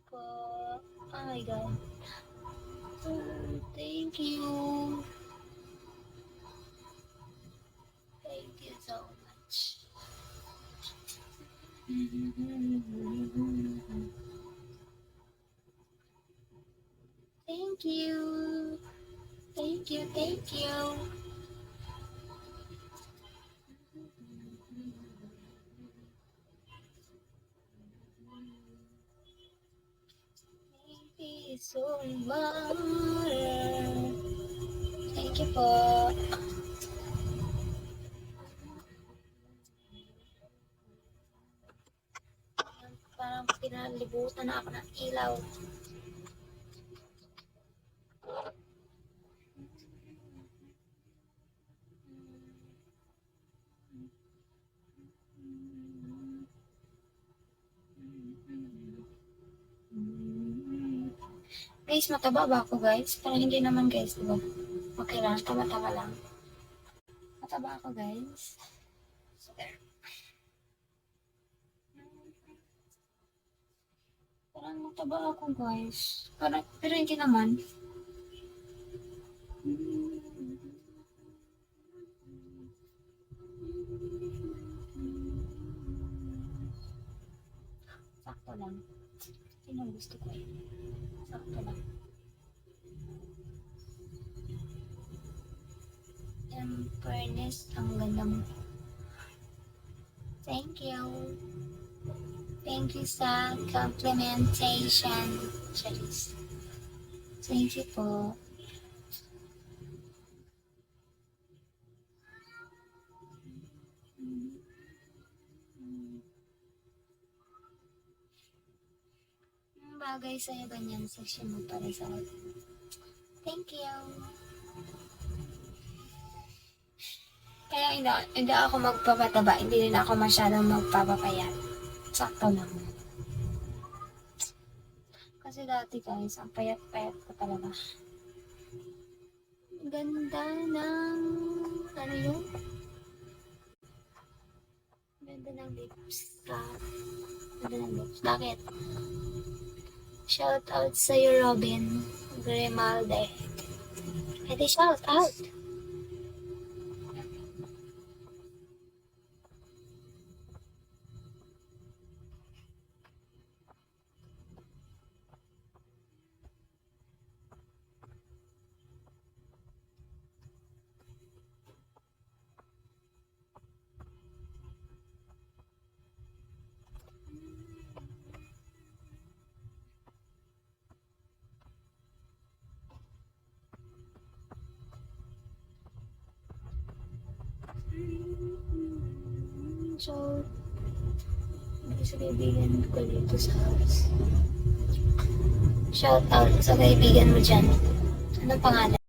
po. Oh my God. Thank you. Thank you so much. Thank you. Thank you. Thank you. Maybe so much. Thank you po. Parang pinalibutan na ako ng ilaw. Guys, mataba ba ako guys? Parang hindi naman guys, diba? Okay lang, tama-tama lang. Mataba ako guys. So, there. Parang mataba ako guys. Parang, pero hindi naman. Sakto lang. Yun ang gusto ko eh. Sakto lang. Yung fairness, ang ganda mo. Thank you. Thank you sa complimentation. Charis. Thank you po. Bagay sa'yo ganyan section mo para sa akin. Thank you. Kaya hindi ako magpapataba, hindi rin ako masyadong magpapapayat. Sakto lang. Kasi dati guys, ang payat-payat ko talaga. Ganda ng, ano yun? Ganda ng lips. Ganda ng lips. Bakit? Shout out sa'yo, Robin Grimalde. Edi shout out. So, hindi sa kaibigan ko dito sa house. Shout out sa kaibigan mo dyan. Anong pangalan?